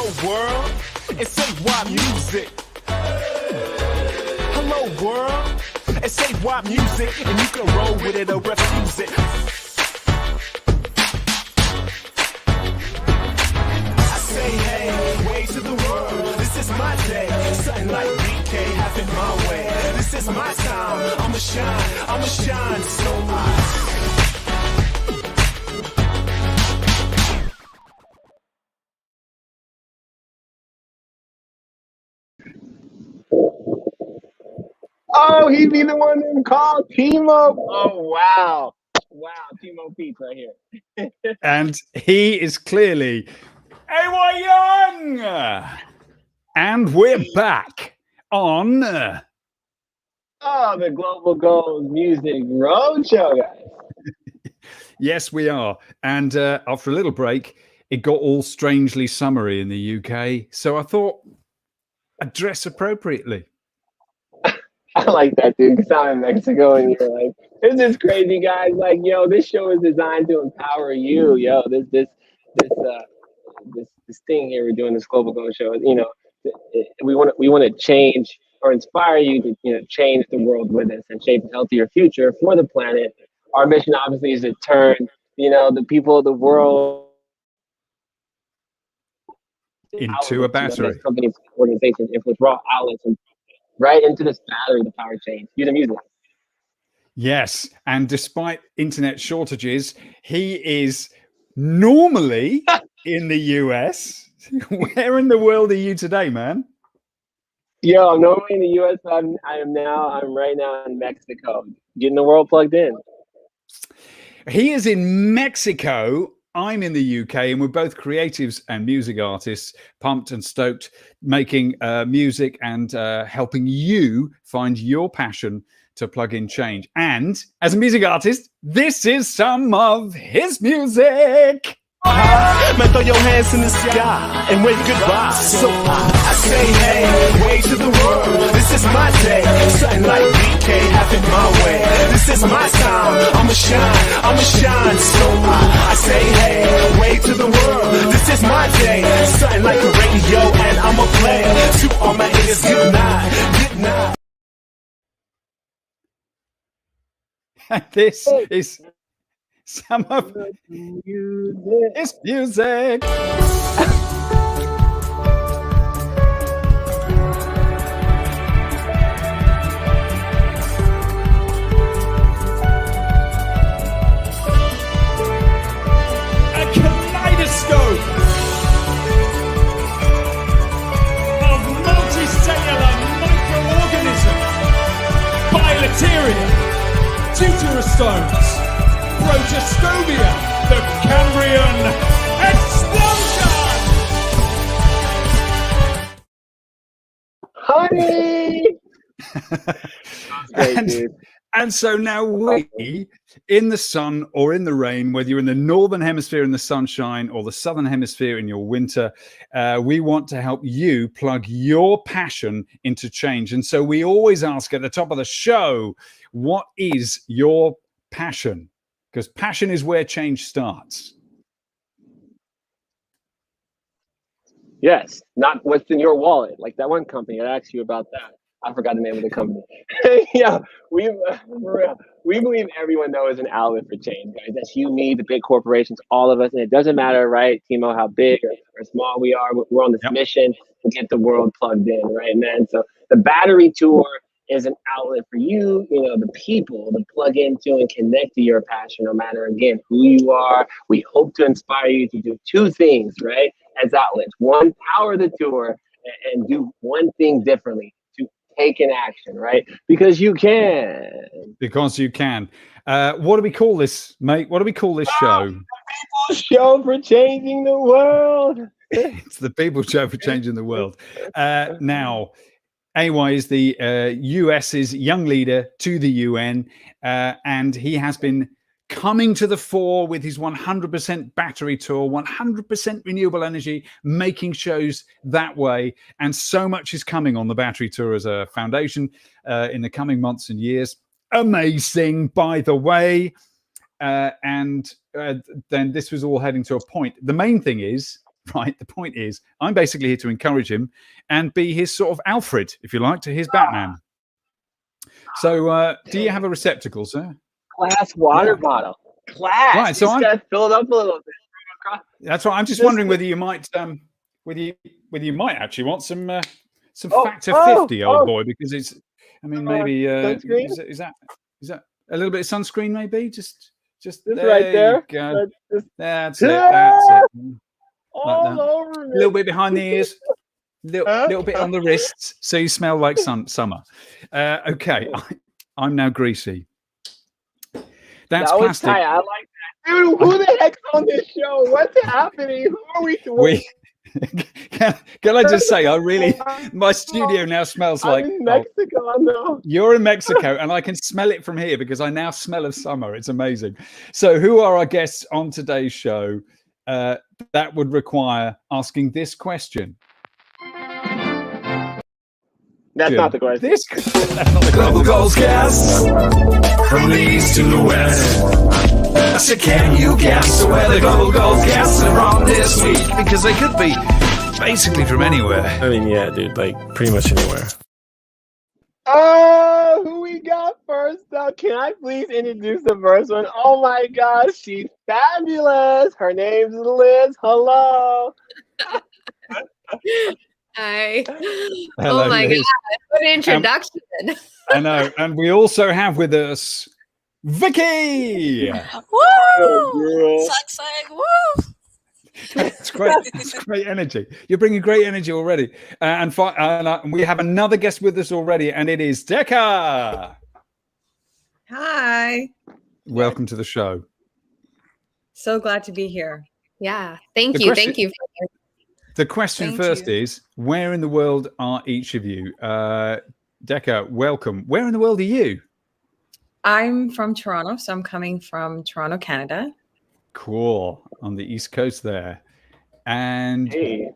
Hello world, it's AY music. Hello world, it's AY music, and you can roll with it or refuse it. I say hey, way to the world, this is my day. Something like BK happen my way. This is my time, I'ma shine so much. Oh, he be the one that called Timo. Oh, wow. Wow, Timo Peach right here. And he is clearly AY Young. And we're back on... the Global Goals Music Roadshow, guys. Yes, we are. And after a little break, it got all strangely summery in the UK. So I thought I'd dress appropriately. I like that, dude. Because I'm in Mexico and you're like, this is crazy, guys. Like, yo, this show is designed to empower you. Yo, this thing here we're doing, this Global Goals show. You know, we want to change or inspire you to change the world with us and shape a healthier future for the planet. Our mission, obviously, is to turn the people of the world into a battery. Companies, organizations, influence raw outlets, and right into this battery, the power chain. Use the music. Yes, and despite internet shortages, he is normally in the US. Where in the world are you today, man? Yo, I'm normally in the US, but I'm right now in Mexico, getting the world plugged in. He is in Mexico. I'm in the UK, and we're both creatives and music artists, pumped and stoked, making music and helping you find your passion to plug in change. And as a music artist, this is some of his music. Man, throw your hands in the sky and wave goodbye. So I say hey, way to the world. This is my day. Something like BK happen my way. This is my time. I'ma shine so I say hey, way to the world. This is my day. Something like a radio, and I'ma play to all my haters. Good night. This is some of his music. A kaleidoscope of multicellular microorganisms, bilateria, deuterostomes, protostobia, the Cambrian explosion! Honey! And so now we, in the sun or in the rain, whether you're in the northern hemisphere in the sunshine or the southern hemisphere in your winter, we want to help you plug your passion into change. And so we always ask at the top of the show, what is your passion? Because passion is where change starts. Yes, not what's in your wallet. Like that one company, I asked you about that. I forgot the name of the company. Yeah, we believe everyone though is an outlet for change, guys. That's you, me, the big corporations, all of us, and it doesn't matter, right, Timo, how big or small we are. We're on this mission to get the world plugged in, right, man? So the battery tour is an outlet for you, the people to plug into and connect to your passion, no matter, again, who you are. We hope to inspire you to do two things, right, as outlets. One, power the tour and do one thing differently, to take an action, right? Because you can. Because you can. What do we call this, mate? What do we call this show? The People's Show for Changing the World. It's the People's Show for Changing the World. Now, AY is the US's young leader to the UN, and he has been coming to the fore with his 100% battery tour, 100% renewable energy, making shows that way. And so much is coming on the battery tour as a foundation in the coming months and years. Amazing, by the way. And then this was all heading to a point. The main thing is, right? The point is, I'm basically here to encourage him and be his sort of Alfred, if you like, to his Batman. So do you have a receptacle, sir? Glass water bottle. Glass. Right, so I'm gotta fill it up a little bit. That's right. I'm just wondering whether you might whether you might actually want some Factor 50, old boy, because it's, I mean, maybe is that a little bit of sunscreen, maybe? Just there right there. You go. That's it. All like over me. A little bit behind the ears, little bit on the wrists, so you smell like summer. Okay, I'm now greasy. That's that was plastic. tight. I like that. Dude, who the heck's on this show? What's happening? Who are we? Can I just say, my studio now smells like I'm in Mexico now. You're in Mexico, and I can smell it from here because I now smell of summer. It's amazing. So who are our guests on today's show? That would require asking this question. That's not the question. That's not the Global goals guests from the east to the west. I said, can you guess where the global goals guests are from this week? Because they could be basically from anywhere. I mean, yeah, dude, like pretty much anywhere. Oh, who we got first up? Can I please introduce the first one? Oh my gosh, she's fabulous. Her name's Liz. Hello. Hi. Hello, oh my Liz. God, what an introduction. I know. And we also have with us Vicky. Woo! Sucks like woo! It's great. It's great energy. You're bringing great energy already. And we have another guest with us already, and it is Decca. Hi. Welcome to the show. So glad to be here. Yeah, thank you. Thank you. The question first is, where in the world are each of you? Decca, welcome. Where in the world are you? I'm from Toronto, so I'm coming from Toronto, Canada. Cool. On the East Coast there. And Hey.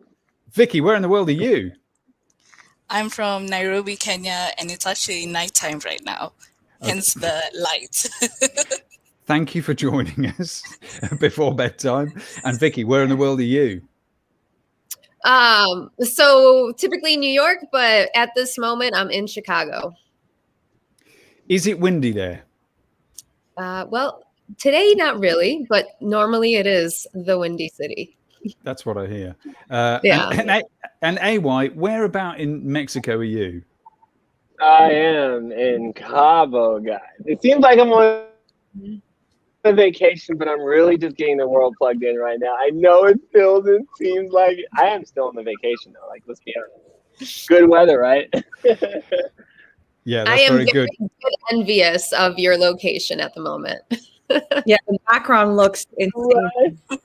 Vicky, where in the world are you? I'm from Nairobi, Kenya, and it's actually nighttime right now, hence the light. Thank you for joining us before bedtime. And Vicky, where in the world are you? So typically New York, but at this moment I'm in Chicago. Is it windy there? Well, today not really, but normally it is the windy city. That's what I hear. Yeah. And AY, where about in Mexico are you? I am in Cabo, guys. It seems like I'm on a vacation, but I'm really just getting the world plugged in right now. I know it seems like I am still on the vacation though. Like, let's be honest. Good weather, right? Yeah, that's I am very good. Envious of your location at the moment. Yeah, the background looks insane. Right?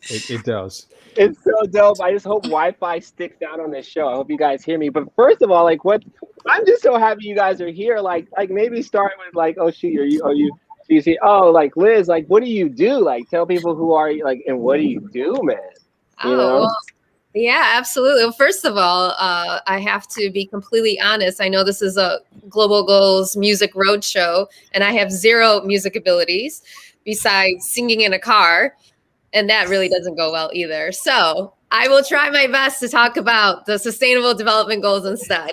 It does. It's so dope. I just hope Wi-Fi sticks out on this show. I hope you guys hear me. But first of all, like, I'm just so happy you guys are here. Like maybe start with like, oh shoot, you see, oh, like Liz, like, what do you do? Like, tell people who are you, like, and what do you do, man? You know? Well, yeah, absolutely. Well, first of all, I have to be completely honest. I know this is a Global Goals music roadshow, and I have zero music abilities besides singing in a car, and that really doesn't go well either. So I will try my best to talk about the Sustainable Development Goals instead.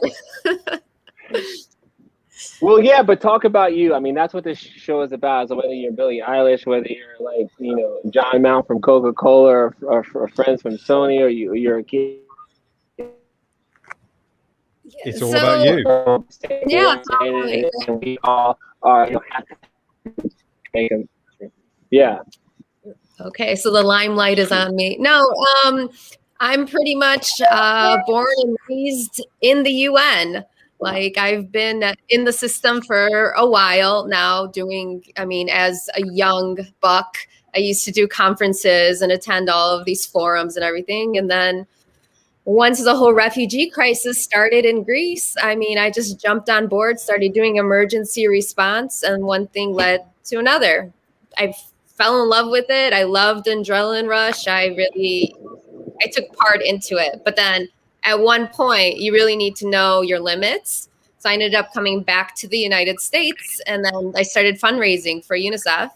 Well, yeah, but talk about you. I mean, that's what this show is about. So whether you're Billie Eilish, whether you're like, John Mount from Coca-Cola or friends from Sony, or you're a kid. It's all about you. Yeah. And we all are, make them. Yeah. Okay, so the limelight is on me. No, I'm pretty much born and raised in the UN. Like, I've been in the system for a while now as a young buck, I used to do conferences and attend all of these forums and everything. And then once the whole refugee crisis started in Greece, I just jumped on board, started doing emergency response, and one thing led to another. I fell in love with it. I loved adrenaline rush. I took part into it. But then at one point, you really need to know your limits. So I ended up coming back to the United States, and then I started fundraising for UNICEF.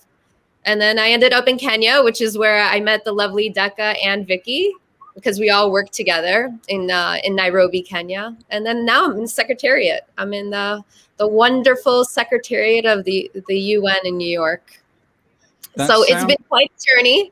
And then I ended up in Kenya, which is where I met the lovely Decca and Vicky. because we all work together in Nairobi, Kenya. And then now I'm in Secretariat. I'm in the wonderful Secretariat of the UN in New York. It's been quite a journey.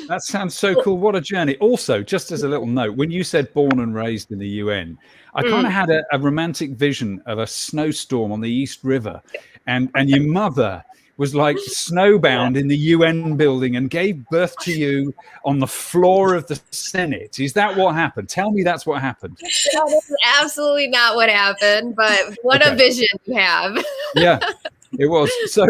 That sounds so cool. What a journey. Also, just as a little note, when you said born and raised in the UN, I kind of had a romantic vision of a snowstorm on the East River, and your mother was like snowbound in the UN building and gave birth to you on the floor of the Senate. Is that what happened? Tell me that's what happened. That is absolutely not what happened, but what a vision you have. Yeah, it was. So,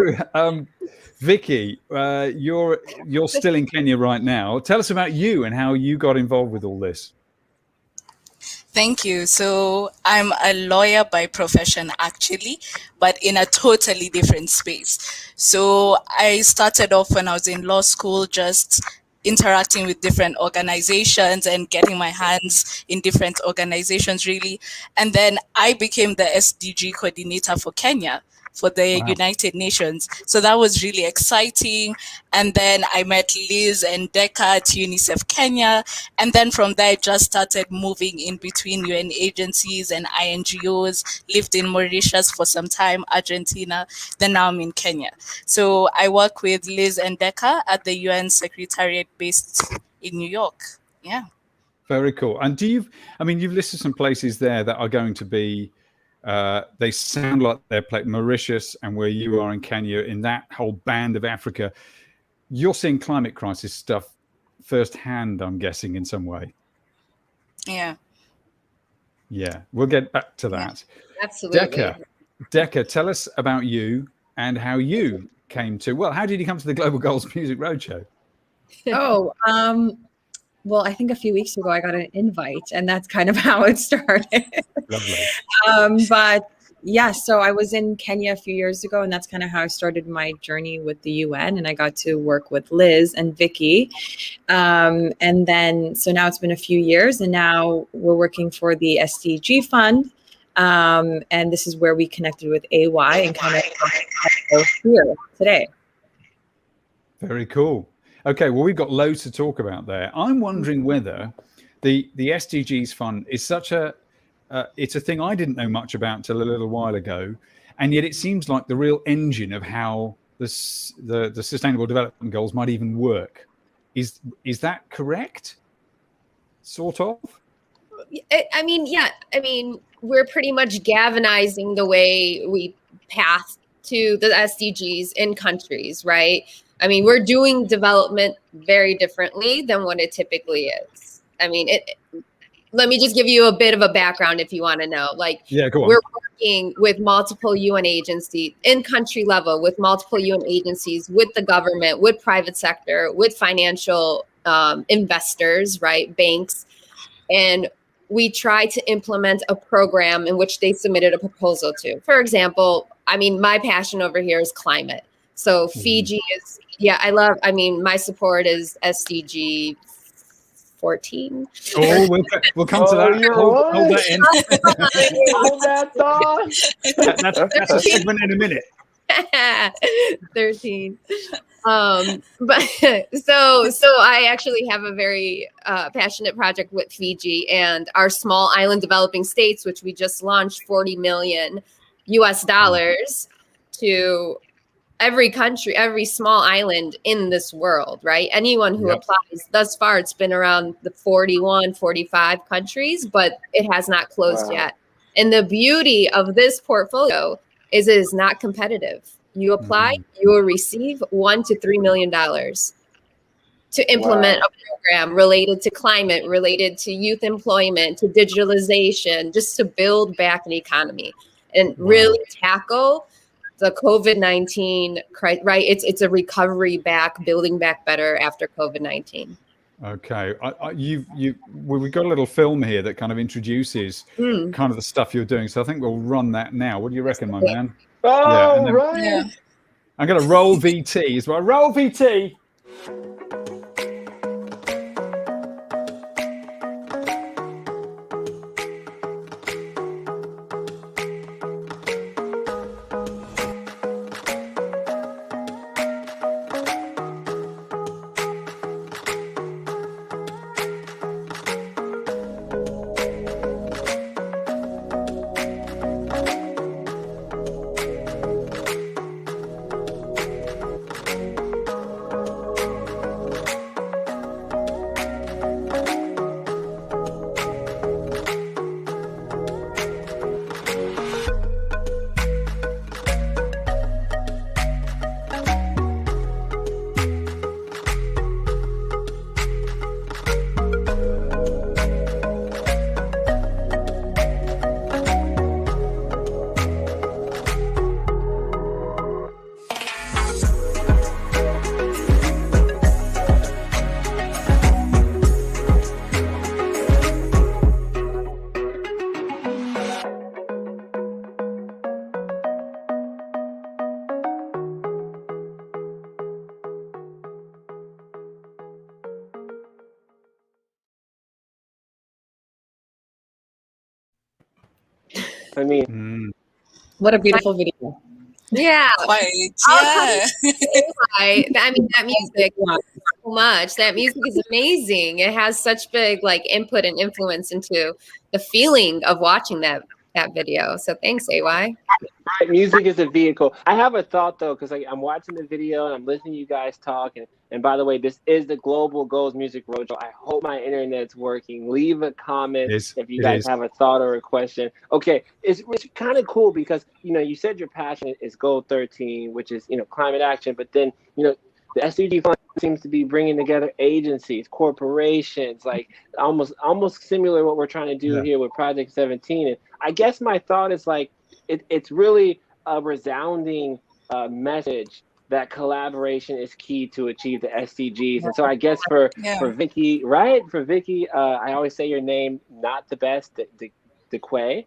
Vicky, you're still in Kenya right now. Tell us about you and how you got involved with all this. Thank you. So I'm a lawyer by profession, actually, but in a totally different space. So I started off when I was in law school, just interacting with different organizations and getting my hands in different organizations, really. And then I became the SDG coordinator for Kenya, for the United Nations. So that was really exciting. And then I met Liz and Decca at UNICEF Kenya. And then from there, I just started moving in between UN agencies and INGOs, lived in Mauritius for some time, Argentina, then now I'm in Kenya. So I work with Liz and Decca at the UN Secretariat based in New York. Yeah. Very cool. And you've listed some places there that are going to be, they sound like they're Mauritius and where you are in Kenya, in that whole band of Africa. You're seeing climate crisis stuff firsthand, I'm guessing, in some way. Yeah. Yeah, we'll get back to that. Yeah, absolutely. Decca, tell us about you and how you came to, how did you come to the Global Goals Music Roadshow? Well, I think a few weeks ago I got an invite, and that's kind of how it started. Lovely. But yeah, so I was in Kenya a few years ago, and that's kind of how I started my journey with the UN. And I got to work with Liz and Vicky. And then, so now it's been a few years, and now we're working for the SDG Fund. And this is where we connected with AY and kind of here today. Very cool. Okay, well, we've got loads to talk about there. I'm wondering whether the SDGs Fund is such it's a thing I didn't know much about until a little while ago, and yet it seems like the real engine of how the Sustainable Development Goals might even work. Is that correct? Sort of? I mean, we're pretty much galvanizing the way we path to the SDGs in countries, right? I mean, we're doing development very differently than what it typically is. I mean, let me just give you a bit of a background if you want to know. Go on. We're working with multiple UN agencies in country level, with multiple UN agencies, with the government, with private sector, with financial investors, right, banks. And we try to implement a program in which they submitted a proposal to. For example, I mean, my passion over here is climate. So Fiji is, my support is SDG 14. Oh, we'll come to that. Hold that in. Hold that thought. That's a segment in a minute. 13. But so I actually have a very passionate project with Fiji and our small island developing states, which we just launched $40 million to every country, every small island in this world, right? Anyone who applies. Thus far, it's been around the 41, 45 countries, but it has not closed yet. And the beauty of this portfolio is it is not competitive. You apply, you will receive $1 to $3 million to implement a program related to climate, related to youth employment, to digitalization, just to build back an economy and really tackle the COVID-19, right? It's a recovery back, building back better after COVID-19. Okay, we've got a little film here that kind of introduces kind of the stuff you're doing. So I think we'll run that now. What do you reckon, my man? Right. I'm going to roll VT as well. Roll VT. I mean, What a beautiful video. Yeah. Quite, I'll yeah. I mean, that music so much. That music is amazing. It has such big like input and influence into the feeling of watching that video. So thanks, AY. right, music is a vehicle. I have a thought though, because I'm watching the video and I'm listening to you guys talk. And by the way, this is the Global Goals Music Roadshow. I hope my internet's working. Leave a comment if you guys have a thought or a question. Okay, it's kind of cool because you said your passion is Goal 13, which is climate action, but then the SDG Fund seems to be bringing together agencies, corporations, like almost similar to what we're trying to do here with Project 17. And I guess my thought is like it's really a resounding message that collaboration is key to achieve the SDGs. And so I guess for Vicky, right? For Vicky, I always say your name not the best, DeQuay.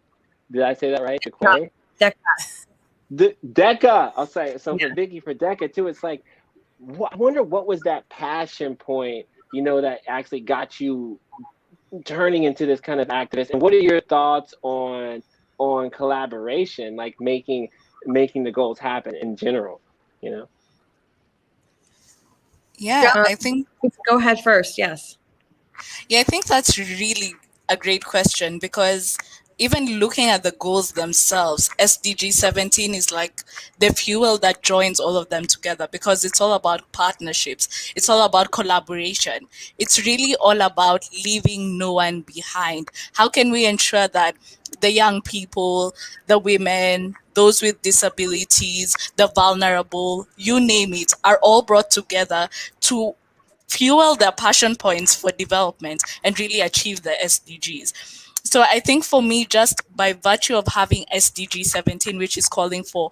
Did I say that right? DeQuay? Deca. Deca. I'll say it. So for Vicky, for Deca too, it's like, I wonder what was that passion point, that actually got you turning into this kind of activist. And what are your thoughts on collaboration, like making the goals happen in general? Yeah, I think. Go ahead first. Yes. Yeah, I think that's really a great question, because even looking at the goals themselves, SDG 17 is like the fuel that joins all of them together, because it's all about partnerships. It's all about collaboration. It's really all about leaving no one behind. How can we ensure that the young people, the women, those with disabilities, the vulnerable, you name it, are all brought together to fuel their passion points for development and really achieve the SDGs. So I think for me, just by virtue of having SDG 17, which is calling for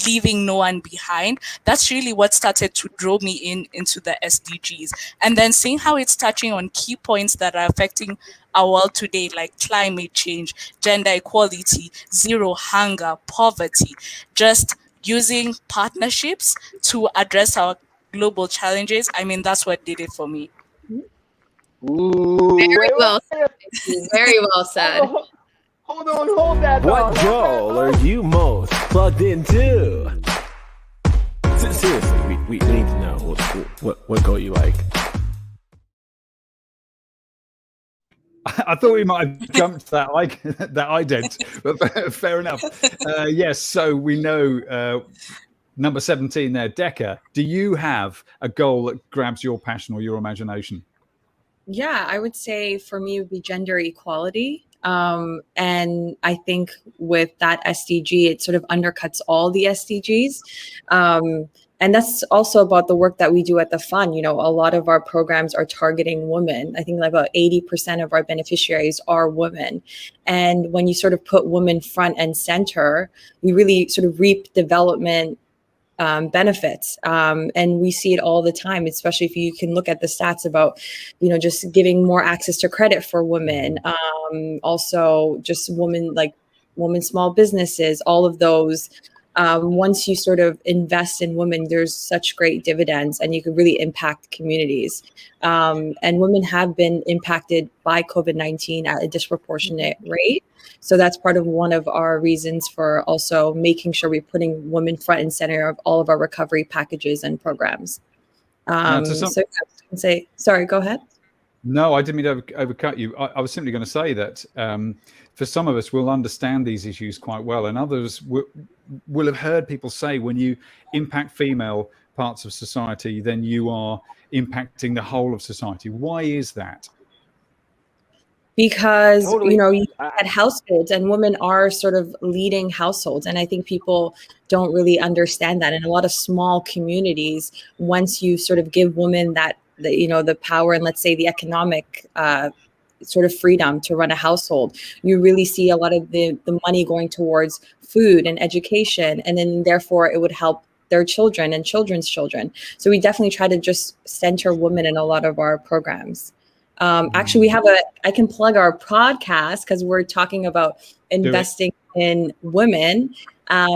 leaving no one behind, that's really what started to draw me into the SDGs. And then seeing how it's touching on key points that are affecting our world today, like climate change, gender equality, zero hunger, poverty, just using partnerships to address our global challenges. I mean, that's what did it for me. Ooh, Very well said. Hold that. What goal are you most plugged into? Seriously, we need to know what goal you like. I thought we might have jumped that ident, but fair enough. Yes, so we know number 17 there, Deca. Do you have a goal that grabs your passion or your imagination? Yeah, I would say for me it would be gender equality. And I think with that SDG, it sort of undercuts all the SDGs. And that's also about the work that we do at the fund. A lot of our programs are targeting women. I think like about 80% of our beneficiaries are women. And when you sort of put women front and center, we really sort of reap development benefits. And we see it all the time, especially if you can look at the stats about, just giving more access to credit for women. Also just women small businesses, all of those. Once you sort of invest in women, there's such great dividends and you can really impact communities. And women have been impacted by COVID-19 at a disproportionate rate. So that's part of one of our reasons for also making sure we're putting women front and center of all of our recovery packages and programs. So I was going to say, sorry, go ahead. No, I didn't mean to overcut you. I was simply going to say that for some of us, we'll understand these issues quite well, and others will have heard people say when you impact female parts of society, then you are impacting the whole of society. Why is that? Because, you had households and women are sort of leading households. And I think people don't really understand that. In a lot of small communities, once you sort of give women the power and let's say the economic sort of freedom to run a household, you really see a lot of the money going towards food and education. And then therefore it would help their children and children's children. So we definitely try to just center women in a lot of our programs. Actually, I can plug our podcast because we're talking about investing in women.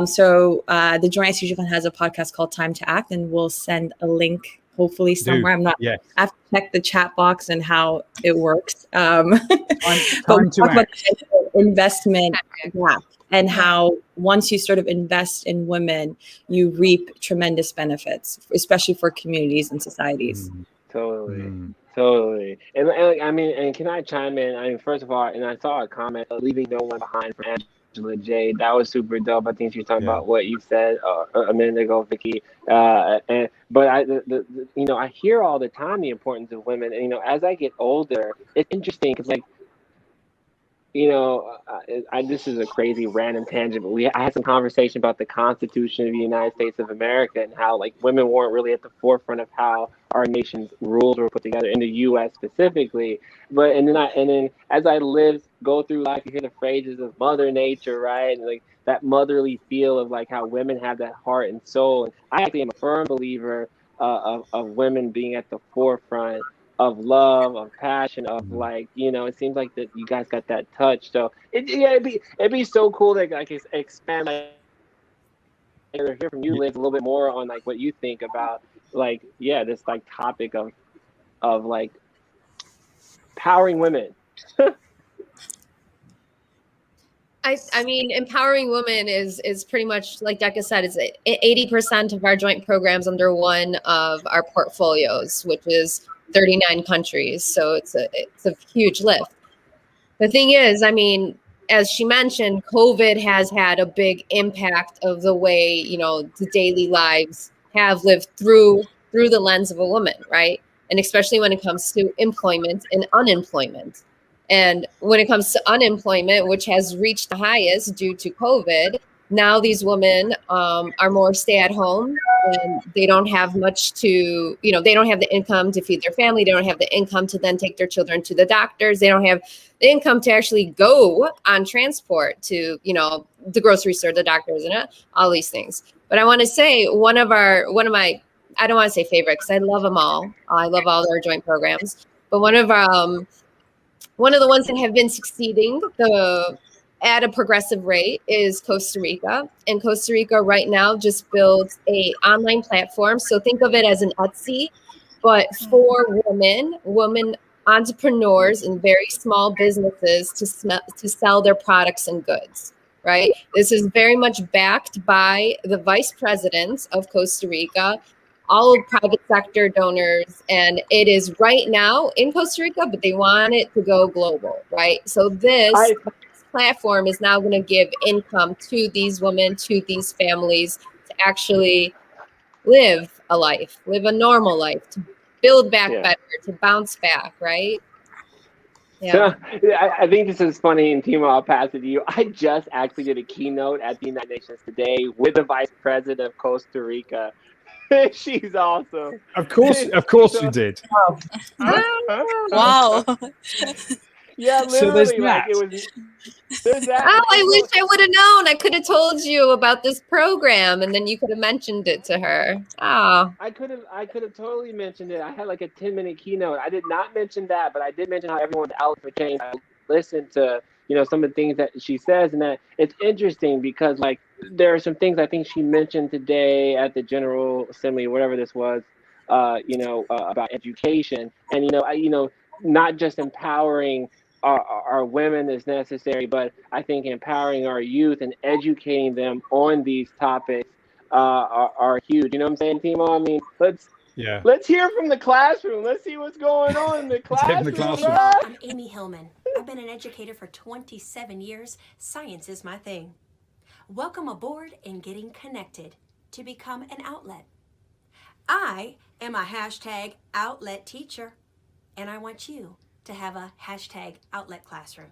So the Joint SDG Fund has a podcast called Time to Act, and we'll send a link hopefully somewhere. I have to check the chat box and how it works. Time to act. Investment. Yeah. and how once you sort of invest in women, you reap tremendous benefits, especially for communities and societies. Totally. Totally. And I mean, and can I chime in? I mean, first of all, and I saw a comment, leaving no one behind from Angela J. That was super dope. I think she was talking about what you said a minute ago, Vicky. But you know, I hear all the time the importance of women. And, you know, as I get older, it's interesting because, like, you know, this is a crazy random tangent, but I had some conversation about the Constitution of the United States of America and how, like, women weren't really at the forefront of how our nation's rules were put together in the U.S. specifically. But and then as I go through life, you hear the phrases of Mother Nature, right? And, like, that motherly feel of, like, how women have that heart and soul. And I actually am a firm believer of women being at the forefront of love, of passion, of, like, you know, it seems like that you guys got that touch. So it'd be so cool to, like, expand, like, hear from you, Liz, a little bit more on, like, what you think about, like, this, like, topic of like empowering women. I mean, empowering women is pretty much, like Decca said, it's 80% of our joint programs under one of our portfolios, which is 39 countries. So it's a huge lift. The thing is, I mean, as she mentioned, COVID has had a big impact of the way, you know, the daily lives have lived through the lens of a woman, right? And especially when it comes to employment and unemployment. And when it comes to unemployment, which has reached the highest due to COVID, now these women are more stay at home, and they don't have much to, you know, they don't have the income to feed their family. They don't have the income to then take their children to the doctors. They don't have the income to actually go on transport to, you know, the grocery store, the doctors, and all these things. But I want to say one of my, I don't want to say favorite because I love them all. I love all their joint programs. But one of the ones that have been succeeding at a progressive rate is Costa Rica. And Costa Rica right now just builds a online platform. So think of it as an Etsy, but for women entrepreneurs and very small businesses to sell their products and goods, right? This is very much backed by the vice president of Costa Rica, all of private sector donors, and it is right now in Costa Rica, but they want it to go global, right? So this platform is now going to give income to these women, to these families, to actually live a normal life, to build back better, to bounce back, right? Yeah. So I think this is funny, and Timo, I'll pass it to you. I just actually did a keynote at the United Nations today with the vice president of Costa Rica. She's awesome. Of course you did. Wow. Yeah, literally. So there's like that. it was. There's that. Oh, I wish I would have known. I could have told you about this program, and then you could have mentioned it to her. Oh. I could have totally mentioned it. I had like a 10-minute keynote. I did not mention that, but I did mention how everyone's out for change. I listened to, you know, some of the things that she says, and that it's interesting because, like, there are some things I think she mentioned today at the General Assembly, whatever this was, about education, and not just empowering our women is necessary, but I think empowering our youth and educating them on these topics are huge. You know what I'm saying, Timo? I mean, let's hear from the classroom. Let's see what's going on in the classroom. I'm Amy Hillman. I've been an educator for 27 years. Science is my thing. Welcome aboard in Getting Connected to become an outlet. I am a hashtag outlet teacher, and I want you to have a hashtag outlet classroom.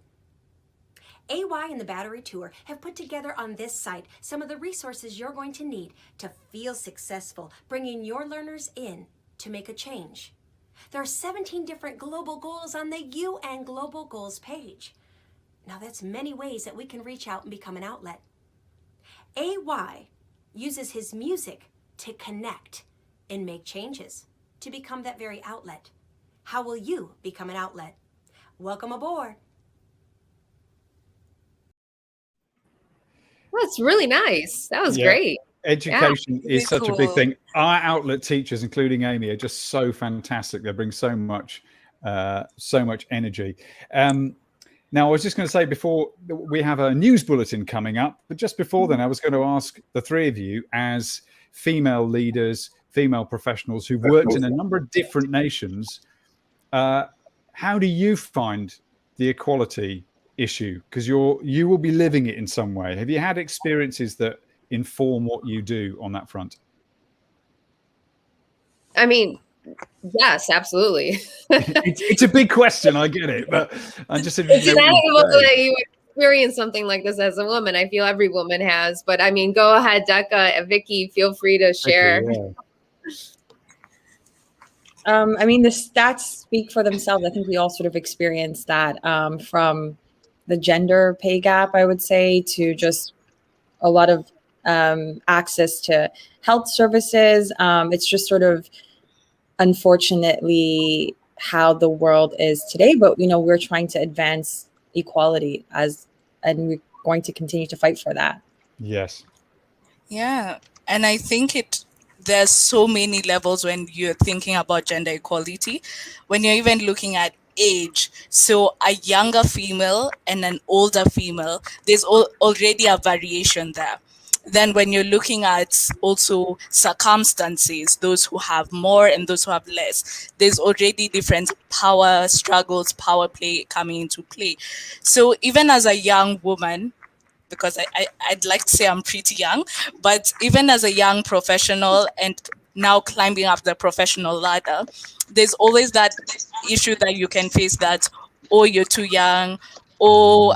AY and the Battery Tour have put together on this site some of the resources you're going to need to feel successful, bringing your learners in to make a change. There are 17 different global goals on the UN Global Goals page. Now that's many ways that we can reach out and become an outlet. AY uses his music to connect and make changes to become that very outlet. How will you become an outlet? Welcome aboard. That's really nice. That was great. Education is such a big thing. Our outlet teachers, including Amy, are just so fantastic. They bring so much energy. Now, I was just going to say before, we have a news bulletin coming up, but just before then, I was going to ask the three of you, as female leaders, female professionals who've worked in a number of different nations, how do you find the equality issue? Because you will be living it in some way. Have you had experiences that inform what you do on that front? I mean, yes, absolutely. It's a big question, I get it, but I'm just it's inevitable that you experience something like this as a woman. I feel every woman has, but I mean, go ahead, Decca, Vicky, feel free to share. I mean, the stats speak for themselves. I think we all sort of experienced that, from the gender pay gap, I would say, to just a lot of access to health services. It's just sort of, unfortunately, how the world is today. But, we're trying to advance equality and we're going to continue to fight for that. Yes. Yeah. And I think there's so many levels when you're thinking about gender equality, when you're even looking at age. So a younger female and an older female, there's already a variation there. Then when you're looking at also circumstances, those who have more and those who have less, there's already different power struggles, power play coming into play. So even as a young woman, because I'd like to say I'm pretty young, but even as a young professional and now climbing up the professional ladder, there's always that issue that you can face that, oh, you're too young, or,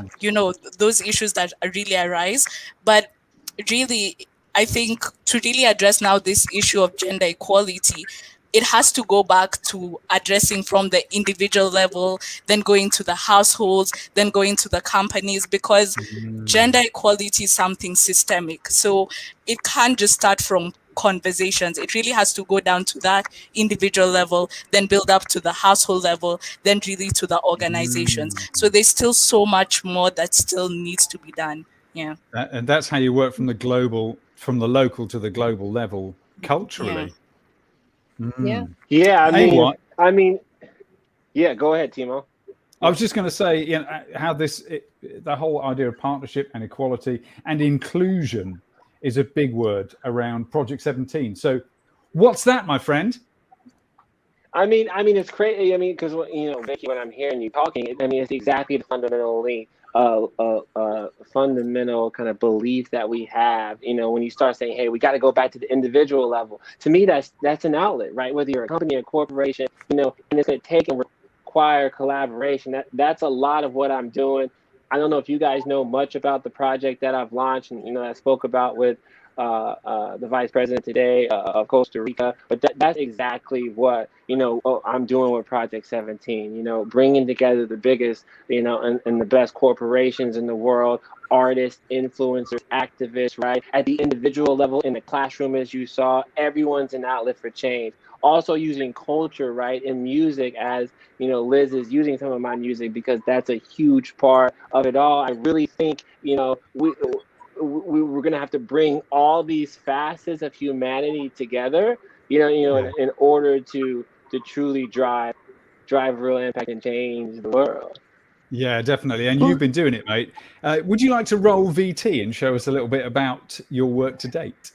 those issues that really arise. But really, I think to really address now this issue of gender equality, it has to go back to addressing from the individual level, then going to the households, then going to the companies, because gender equality is something systemic. So it can't just start from conversations. It really has to go down to that individual level, then build up to the household level, then really to the organizations. So there's still so much more that still needs to be done. Yeah. And that's how you work from the local to the global level culturally. Yeah. Yeah. I mean, yeah, go ahead, Timo. I was just going to say, how the whole idea of partnership and equality and inclusion is a big word around Project 17. So what's that, my friend? I mean, it's crazy. I mean, because, Vicky, when I'm hearing you talking, it's exactly the fundamental kind of belief that we have. When you start saying, hey, we got to go back to the individual level, to me, that's an outlet, right? Whether you're a company or a corporation, and it's going to take and require collaboration. That's a lot of what I'm doing. I don't know if you guys know much about the project that I've launched and, I spoke about with the vice president today of Costa Rica, but that's exactly what, I'm doing with Project 17, bringing together the biggest, and the best corporations in the world, artists, influencers, activists, right? At the individual level, in the classroom, as you saw, everyone's an outlet for change. Also using culture, right, and music, as Liz is using some of my music, because that's a huge part of it all. I really think, we're going to have to bring all these facets of humanity together, in order to truly drive real impact and change the world. Yeah, definitely. And you've been doing it, mate. Would you like to roll VT and show us a little bit about your work to date?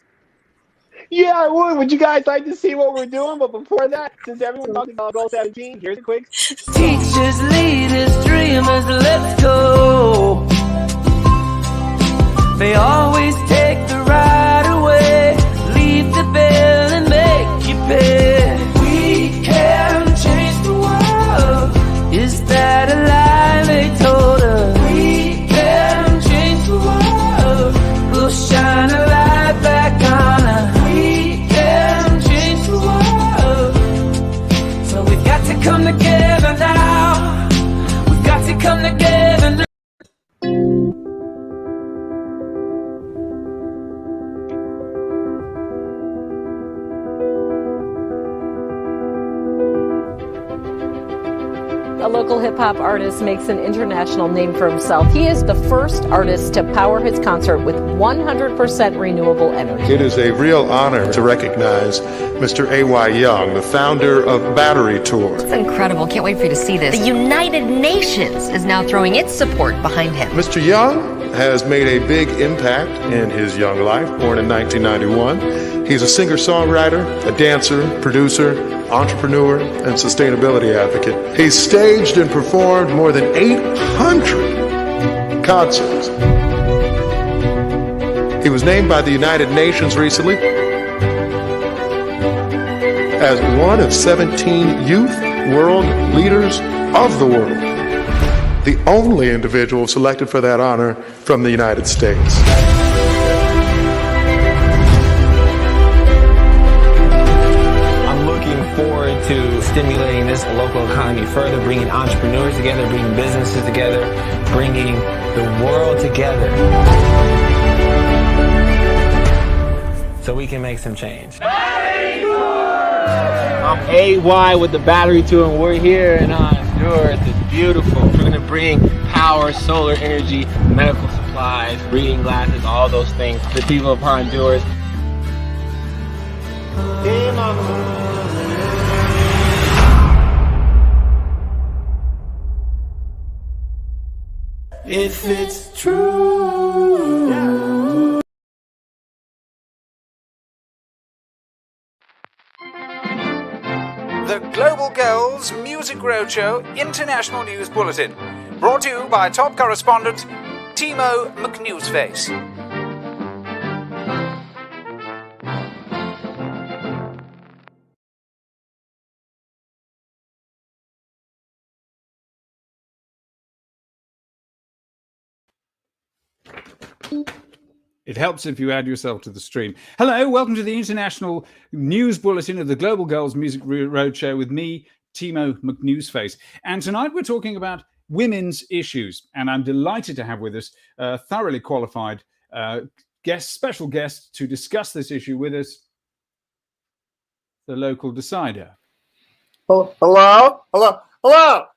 Yeah, I would. Would you guys like to see what we're doing? But before that, since everyone's talking about Goal 17, here's a quick. Teachers, leaders, dreamers, let's go. They always take the right away, leave the bill and make you pay. We can change the world. Is that a lie they told us? We can change the world. We'll shine a light back on us. We can change the world. So we've got to come together now. We've got to come together now. hip-hop artist makes an international name for himself. He is the first artist to power his concert with 100% renewable energy. It is a real honor to recognize Mr. A.Y. Young, the founder of Battery Tour. It's incredible. Can't wait for you to see this. The United Nations is now throwing its support behind him. Mr. Young has made a big impact in his young life, born in 1991. He's a singer-songwriter, a dancer, producer, entrepreneur, and sustainability advocate. He's staged and performed more than 800 concerts. He was named by the United Nations recently as one of 17 youth world leaders of the world. The only individual selected for that honor from the United States. I'm looking forward to stimulating this local economy further, bringing entrepreneurs together, bringing businesses together, bringing the world together so we can make some change. I'm AY with the Battery Tour, and we're here in Honduras. It's beautiful. We're going to bring power, solar energy, medical supplies, reading glasses, all those things to the people of Honduras. Hey, mama. If it's true. The Global Girls Music Roadshow International News Bulletin. Brought to you by top correspondent Timo McNewsface. It helps if you add yourself to the stream. Hello, welcome to the International News Bulletin of the Global Girls Music Roadshow with me, Timo McNewsface. And tonight we're talking about women's issues. And I'm delighted to have with us a thoroughly qualified special guest to discuss this issue with us, the local decider. Hello?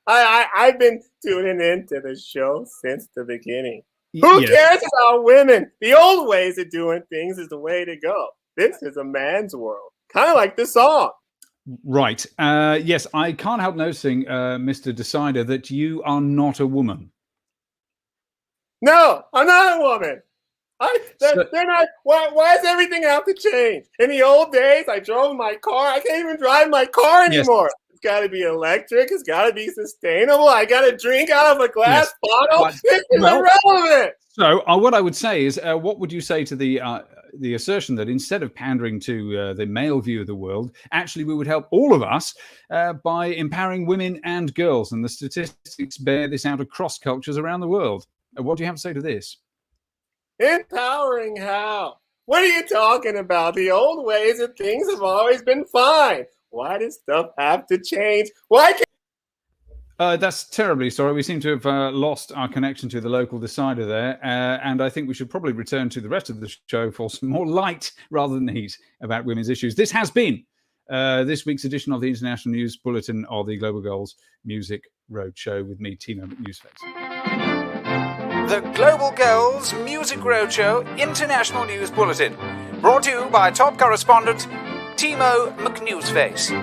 I've been tuning into the show since the beginning. Who cares about women? The old ways of doing things is the way to go. This is a man's world. Kind of like this song. Right. Yes, I can't help noticing, Mr. Decider, that you are not a woman. No, I'm not a woman. They're not. Why does everything have to change? In the old days, I drove my car. I can't even drive my car anymore. Yes. It's got to be electric. It's got to be sustainable. I got to drink out of a glass bottle. This is irrelevant. So what I would say is, what would you say to the assertion that instead of pandering to the male view of the world, actually we would help all of us by empowering women and girls? And the statistics bear this out across cultures around the world. What do you have to say to this? Empowering how? What are you talking about? The old ways of things have always been fine. Why does stuff have to change? Why can't... That's terribly sorry. We seem to have lost our connection to the local decider there. And I think we should probably return to the rest of the show for some more light rather than heat about women's issues. This has been this week's edition of the International News Bulletin of the Global Girls Music Roadshow with me, Timo McNewsface. The Global Girls Music Roadshow International News Bulletin. Brought to you by top correspondent Timo McNewsface.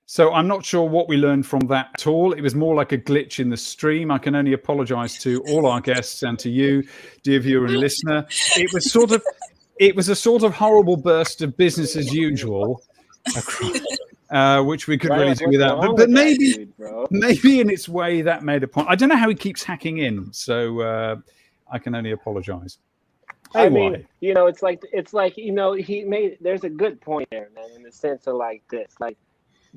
So I'm not sure what we learned from that at all. It was more like a glitch in the stream. I can only apologize to all our guests and to you, dear viewer and listener. It was a sort of horrible burst of business as usual, which we could really do without. But maybe in its way that made a point. I don't know how he keeps hacking in, so I can only apologize. I mean, it's like there's a good point there, man, in the sense of like this, like.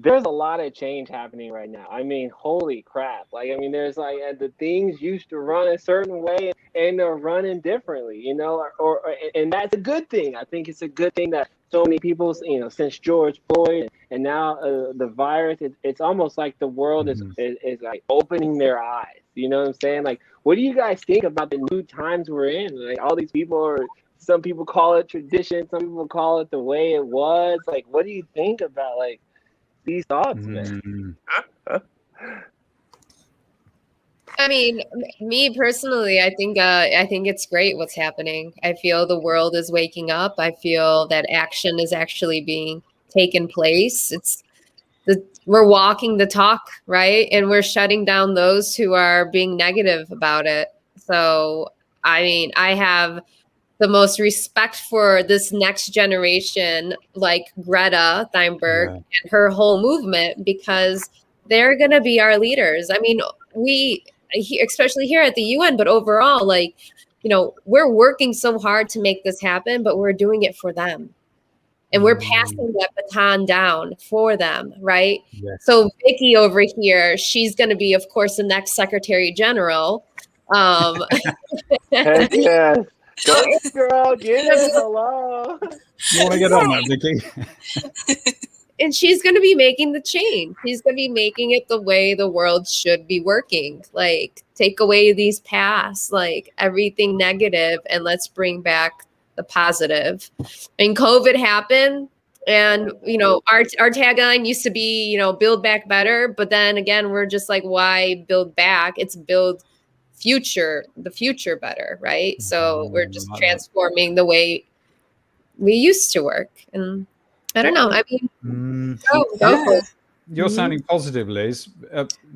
There's a lot of change happening right now. I mean, holy crap. There's the things used to run a certain way and they're running differently, and that's a good thing. I think it's a good thing that so many people, since George Floyd and now the virus, it's almost like the world is like opening their eyes. You know what I'm saying? Like, what do you guys think about the new times we're in? Like, all these people are Some people call it tradition. Some people call it the way it was. Like, what do you think about like these thoughts, man? I mean, me personally, I think it's great what's happening. I feel the world is waking up. I feel that action is actually being taken place. We're walking the talk, right? And we're shutting down those who are being negative about it. So, I mean, I have the most respect for this next generation, like Greta Thunberg and her whole movement, because they're going to be our leaders. I mean, especially here at the UN, but overall, like, you know, we're working so hard to make this happen, but we're doing it for them. And we're passing that baton down for them, right? Yes. So Vicky over here, she's going to be, of course, the next Secretary General. Heck yeah. Go girl, get it. Hello. You want to get on that, Vicky? And she's going to be making the change. She's going to be making it the way the world should be working. Like, take away these past, like everything negative, and let's bring back the positive. And COVID happened, and you know, our tagline used to be, you know, build back better, but then again, we're just like, why build back? It's build the future better, right? So we're just transforming the way we used to work. And I don't know. I mean, go for it. You're sounding positive, Liz.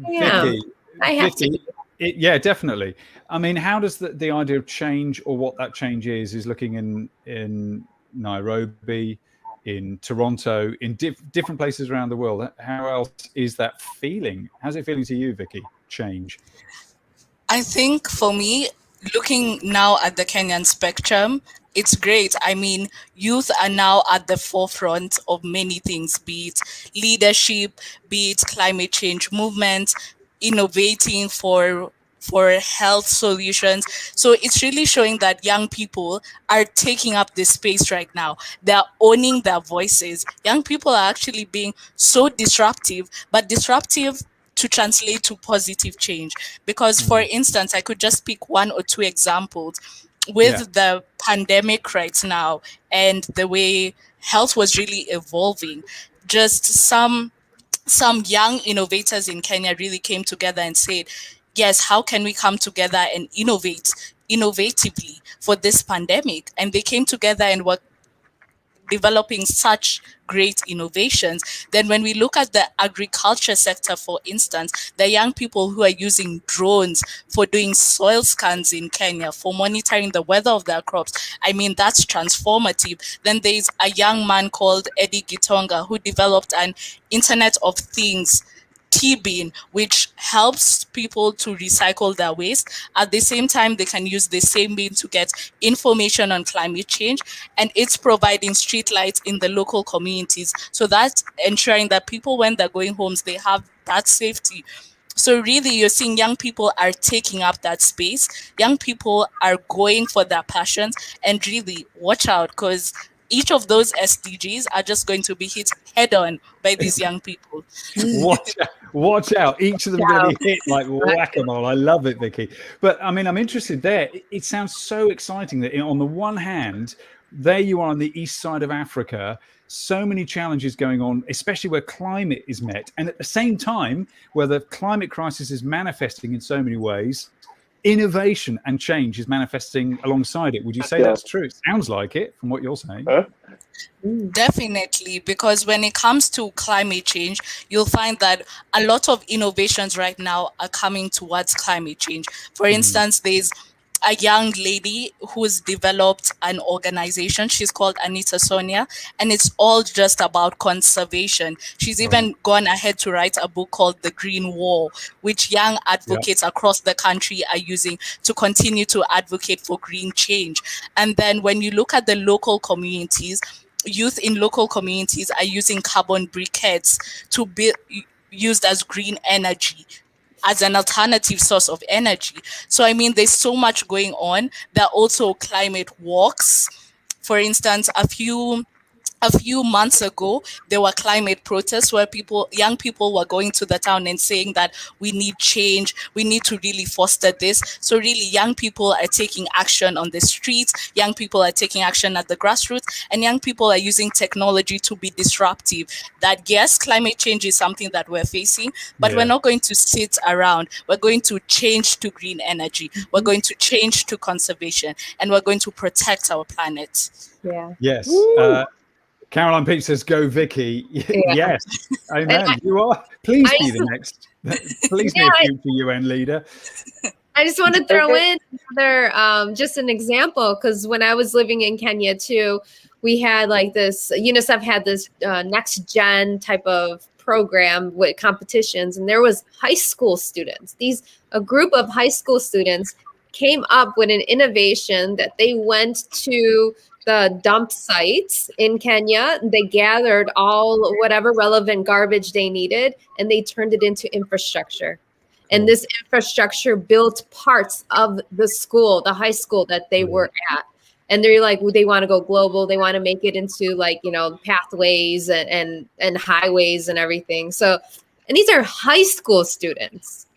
Yeah, Vicky, I have to. Yeah, definitely. I mean, how does the idea of change, or what that change is looking in Nairobi, in Toronto, in different places around the world? How else is that feeling? How's it feeling to you, Vicky? Change. I think for me, looking now at the Kenyan spectrum, it's great. I mean, youth are now at the forefront of many things, be it leadership, be it climate change movement, innovating for health solutions. So it's really showing that young people are taking up this space right now. They're owning their voices. Young people are actually being so disruptive, but disruptive to translate to positive change. Because, for instance, I could just pick one or two examples with the pandemic right now and the way health was really evolving. Just some young innovators in Kenya really came together and said, yes, how can we come together and innovate innovatively for this pandemic? And they came together and were developing such great innovations. Then when we look at the agriculture sector, for instance, the young people who are using drones for doing soil scans in Kenya, for monitoring the weather of their crops, I mean, that's transformative. Then there's a young man called Eddie Gitonga who developed an Internet of Things T-bin, which helps people to recycle their waste. At the same time, they can use the same bin to get information on climate change, and it's providing street lights in the local communities. So that's ensuring that people, when they're going homes, they have that safety. So really, you're seeing young people are taking up that space. Young people are going for their passions, and really watch out, because each of those SDGs are just going to be hit head on by these young people. Watch out. Each of them are going to be hit like whack-a-mole. I love it, Vicky. But I mean, I'm interested there. It sounds so exciting that on the one hand, there you are on the east side of Africa, so many challenges going on, especially where climate is met. And at the same time, where the climate crisis is manifesting in so many ways, innovation and change is manifesting alongside it. Would you say that's true? It sounds like it from what you're saying. Definitely, because when it comes to climate change, you'll find that a lot of innovations right now are coming towards climate change. For instance, there's a young lady who's developed an organization. She's called Anita Sonia, and it's all just about conservation. She's even gone ahead to write a book called The Green Wall, which young advocates across the country are using to continue to advocate for green change. And then when you look at the local communities, youth in local communities are using carbon briquettes to be used as green energy, as an alternative source of energy. So, I mean, there's so much going on. There are also climate walks. For instance, a few a few months ago, there were climate protests where young people were going to the town and saying that we need change, we need to really foster this. So really, young people are taking action on the streets, young people are taking action at the grassroots, and young people are using technology to be disruptive. That yes, climate change is something that we're facing, but we're not going to sit around. We're going to change to green energy. We're going to change to conservation, and we're going to protect our planet. Yeah. Yes. Caroline Peach says, "Go, Vicky." Yes, amen. You are. Please be the next. Please be a future UN leader. I just want to throw in another, just an example, because when I was living in Kenya too, we had like this, UNICEF had this next gen type of program with competitions, and there was high school students. A group of high school students came up with an innovation that they went to the dump sites in Kenya. They gathered all whatever relevant garbage they needed, and they turned it into infrastructure. And this infrastructure built parts of the school, the high school that they were at. And they're like, they want to go global. They want to make it into like, pathways and highways and everything. So, and these are high school students.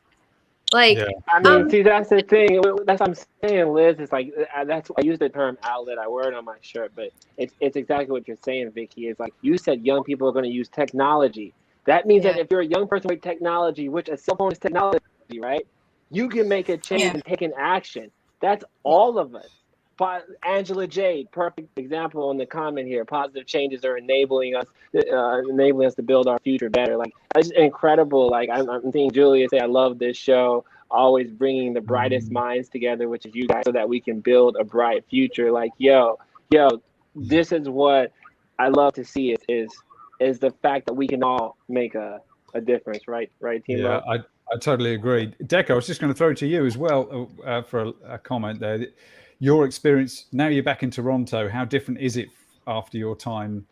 Like, I mean, see, that's the thing. That's what I'm saying, Liz. It's like that's I use the term outlet. I wear it on my shirt, but it's exactly what you're saying, Vicky. It's like you said, young people are going to use technology. That means that if you're a young person with technology, which a cell phone is technology, right? You can make a change and take an action. That's all of us. Angela Jade, perfect example in the comment here. Positive changes are enabling us to build our future better. Like, it's incredible. Like, I'm seeing Julia say, I love this show, always bringing the brightest minds together, which is you guys, so that we can build a bright future. Like, yo, this is what I love to see is the fact that we can all make a difference, right, Timo? Yeah, I totally agree. Deco, I was just going to throw to you as well for a comment there. Your experience, now you're back in Toronto, how different is it after your time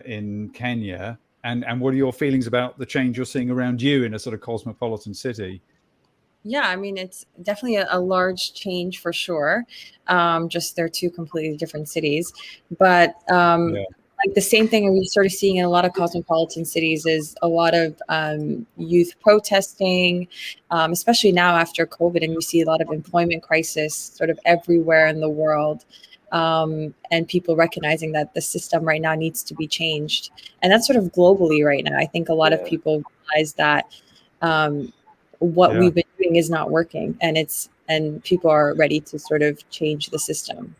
in Kenya? And what are your feelings about the change you're seeing around you in a sort of cosmopolitan city? Yeah, I mean, it's definitely a large change for sure. Just they're two completely different cities. But like the same thing we started seeing in a lot of cosmopolitan cities is a lot of youth protesting, especially now after COVID, and you see a lot of employment crisis sort of everywhere in the world, and people recognizing that the system right now needs to be changed. And that's sort of globally right now. I think a lot of people realize that what we've been doing is not working, and people are ready to sort of change the system.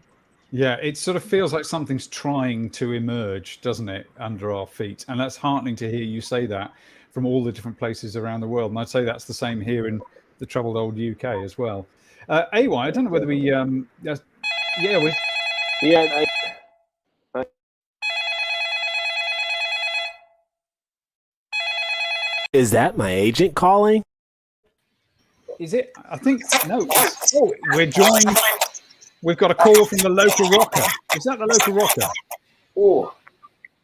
Yeah, it sort of feels like something's trying to emerge, doesn't it, under our feet? And that's heartening to hear you say that from all the different places around the world. And I'd say that's the same here in the troubled old UK as well. AY, I don't know whether we, Is that my agent calling? Is it? I think, no. Oh, we're joined. We've got a call from the local rocker. Is that the local rocker?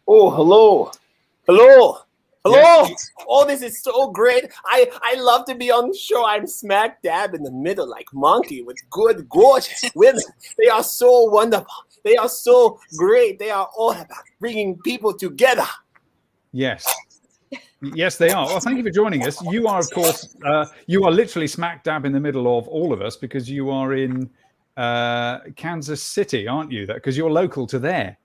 Oh, hello. Yes. Oh, this is so great. I love to be on the show. I'm smack dab in the middle like monkey with good, gorgeous women. They are so wonderful. They are so great. They are all about bringing people together. Yes. Yes, they are. Well, thank you for joining us. You are, of course, you are literally smack dab in the middle of all of us because you are in Kansas City, aren't you? Because you're local to there.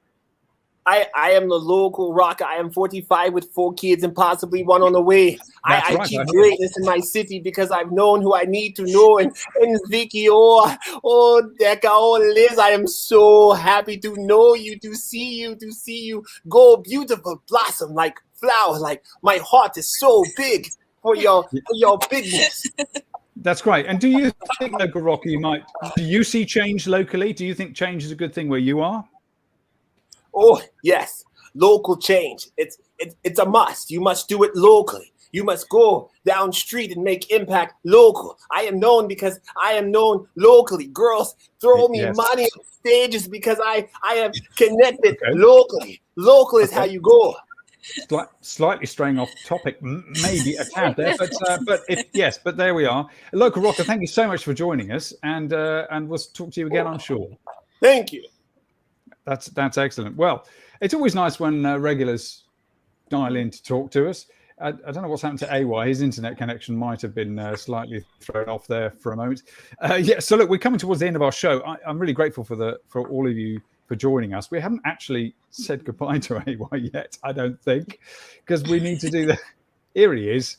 I am the local rocker. I am 45 with 4 kids and possibly one on the way. I keep greatness in my city because I've known who I need to know. And Vicky, oh, Deca, oh, Liz, I am so happy to know you, to see you go beautiful, blossom like flower. Like my heart is so big for your bigness. That's great. And do you think, local rocker, do you see change locally? Do you think change is a good thing where you are? Oh, yes. Local change. It's a must. You must do it locally. You must go down street and make impact local. I am known because I am known locally. Girls throw me money on stages because I am connected locally. Local is how you go. Slightly straying off topic, maybe a tad there, but there we are. Local rocker, thank you so much for joining us, and we'll talk to you again, I'm sure. Thank you. That's excellent. Well, It's always nice when regulars dial in to talk to us. I don't know what's happened to AY. His internet connection might have been slightly thrown off there for a moment. So look, we're coming towards the end of our show. I'm really grateful for all of you for joining us. We haven't actually said goodbye to AY yet, I don't think, because we need to do the... Here he is.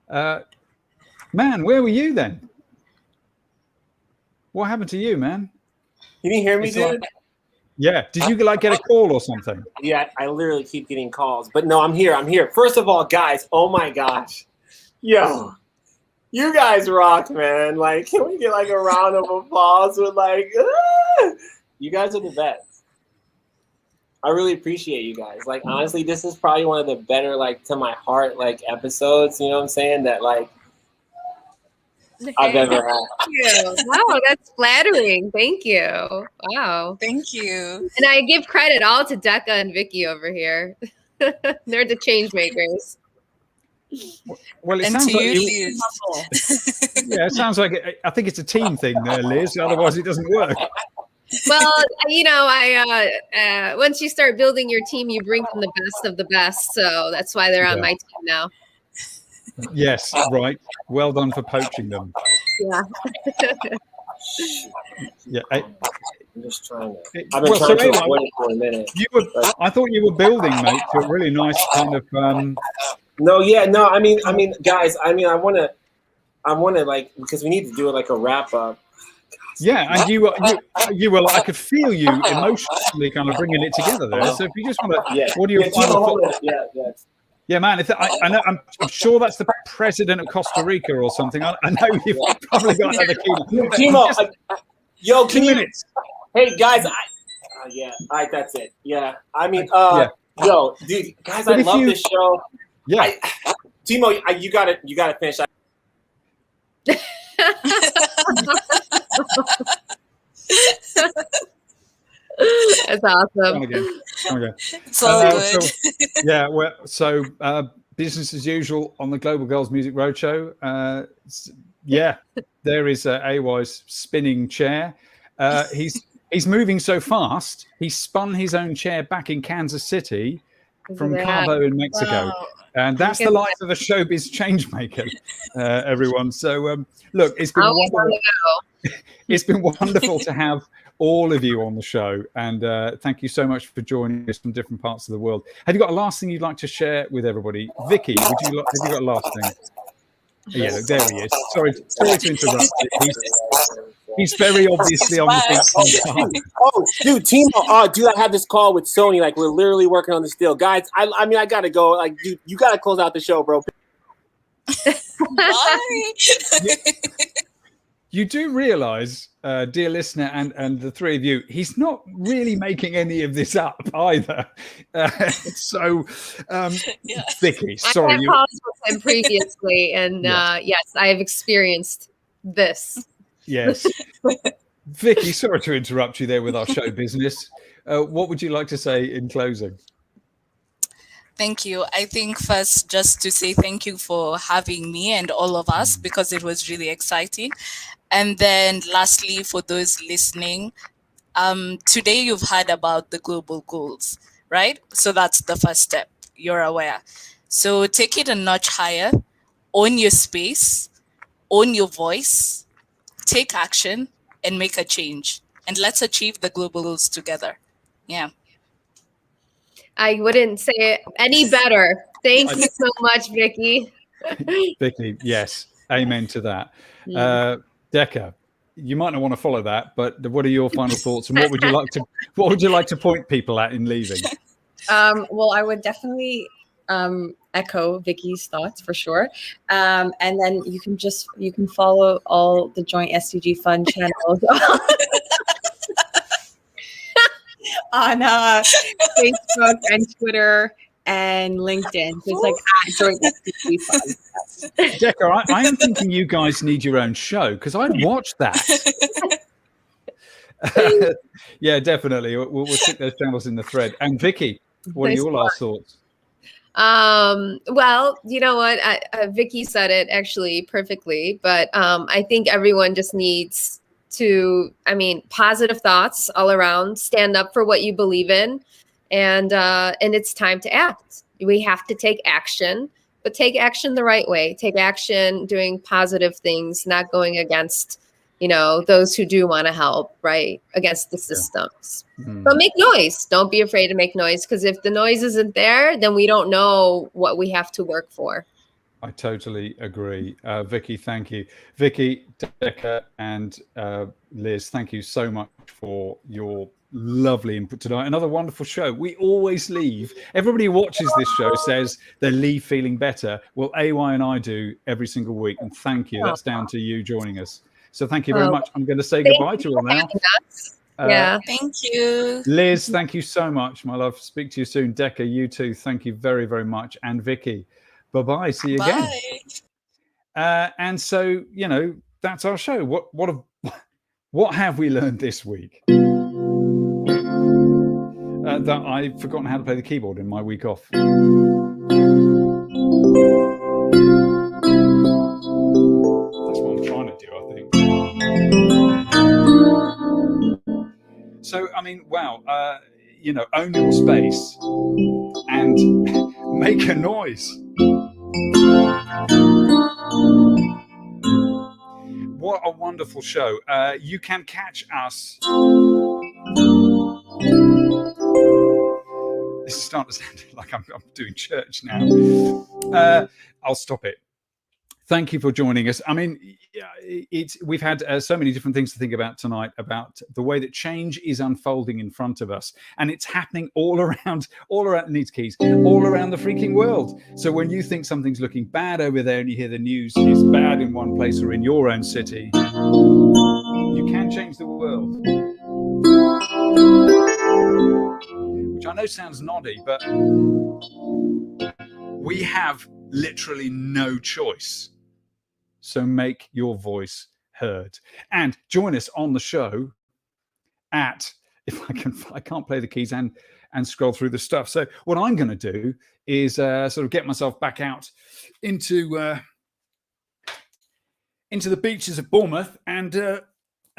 Man, where were you then? What happened to you, man? You didn't hear me, dude? Yeah. Did you get a call or something? Yeah, I literally keep getting calls. But no, I'm here. First of all, guys, oh my gosh. Yo, you guys rock, man. Like, can we get like a round of applause with like, you guys are the best. I really appreciate you guys. Like, honestly, this is probably one of the better, like, to my heart, like, episodes, you know what I'm saying? That, like, I've ever had. Thank you. Wow, that's flattering. Thank you. Wow. Thank you. And I give credit all to Decca and Vicky over here. They're the change makers. Well, it sounds like yeah, it sounds like I think it's a team thing there, Liz. Otherwise, it doesn't work. Well, you know, once you start building your team, you bring in the best of the best. So that's why they're on my team now. Yes, right. Well done for poaching them. Yeah. Yeah. I'm just trying to. I've been trying to avoid it for a minute. I thought you were building, mate, to a really nice kind of. No. I mean, guys. I want to like, because we need to do it like a wrap up. Yeah, and you were. I could feel you emotionally kind of bringing it together there. So if you just want to, what are your final thoughts? Yeah, man. I know, I'm sure that's the president of Costa Rica or something. I know you've probably got another key. Timo, yo, can you? Hey guys, yeah. All right, that's it. Yeah, I mean, yo, dude, guys, I love this show. Yeah, Timo, you gotta finish. That's awesome. Come again. So good. So business as usual on the Global Girls Music Roadshow. There is AY's spinning chair. He's moving so fast. He spun his own chair back in Kansas City from Cabo in Mexico. Wow. And that's the life of a showbiz change maker, everyone. So look, it's been wonderful. It's been wonderful to have all of you on the show, and thank you so much for joining us from different parts of the world. Have you got a last thing you'd like to share with everybody? Vicky, have you got a last thing? Yeah, look, there he is. Sorry to interrupt. He's very obviously on the beat. Oh, dude, Timo, dude, I have this call with Sony. Like, we're literally working on this deal, guys. I mean, I gotta go. Like, dude, you gotta close out the show, bro. Bye. You do realize, dear listener, and the three of you, he's not really making any of this up either. Vicky, sorry. I have calls with him previously, and yes, I have experienced this. Yes. Vicky, sorry to interrupt you there with our show business. What would you like to say in closing? Thank you. I think first, just to say thank you for having me and all of us, because it was really exciting. And then lastly, for those listening, today you've heard about the global goals, right? So that's the first step. You're aware. So take it a notch higher, own your space, own your voice, take action, and make a change. And let's achieve the global goals together. Yeah. I wouldn't say it any better. Thank you so much, Vicky. Vicky, yes. Amen to that. Decca, you might not want to follow that, but what are your final thoughts, and what would you like to point people at in leaving? Well, I would definitely echo Vicky's thoughts for sure. And then you can follow all the joint SDG Fund channels on Facebook and Twitter and LinkedIn. So it's like joint SDG Fund. Decca, I am thinking you guys need your own show, because I'd watch that. Yeah, definitely. We'll stick those channels in the thread. And Vicky, what are your last thoughts? Well, you know what? Vicky said it actually perfectly, but I think everyone just needs to, positive thoughts all around, stand up for what you believe in, and it's time to act. We have to take action, but take action the right way. Take action doing positive things, not going against, those who do want to help, right? Against the systems. But make noise. Don't be afraid to make noise, because if the noise isn't there, then we don't know what we have to work for. I totally agree. Vicky, thank you. Vicky, Decca, and Liz, thank you so much for your lovely input tonight. Another wonderful show. We always leave. Everybody who watches this show says they leave feeling better. Well, AY and I do every single week. And thank you. That's down to you joining us. So thank you very much. I'm going to say goodbye to you all now. Yeah. Thank you. Liz, thank you so much, my love. Speak to you soon. Decca, you too. Thank you very, very much. And Vicky, bye-bye. See you again. And so, that's our show. What have we learned this week? That I've forgotten how to play the keyboard in my week off. That's what I'm trying to do, I think. So, I mean, wow, own your space and make a noise. What a wonderful show. You can catch us. This is starting to sound like I'm doing church now. I'll stop it. Thank you for joining us. I mean, we've had so many different things to think about tonight, about the way that change is unfolding in front of us, and it's happening all around needs keys, all around the freaking world. So when you think something's looking bad over there, and you hear the news is bad in one place or in your own city, you can change the world. Which I know sounds noddy, but we have literally no choice. So make your voice heard. And join us on the show at, I can't play the keys and scroll through the stuff. So what I'm going to do is sort of get myself back out into the beaches of Bournemouth and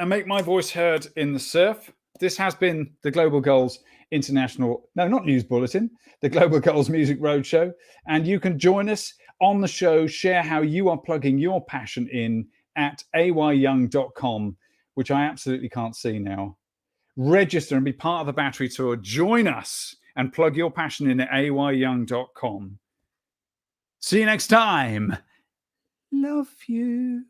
make my voice heard in the surf. This has been the Global Goals International, no, not News Bulletin, the Global Goals Music Roadshow. And you can join us on the show, share how you are plugging your passion in at ayyoung.com, which I absolutely can't see now. Register and be part of the Battery Tour. Join us and plug your passion in at ayyoung.com. See you next time. Love you.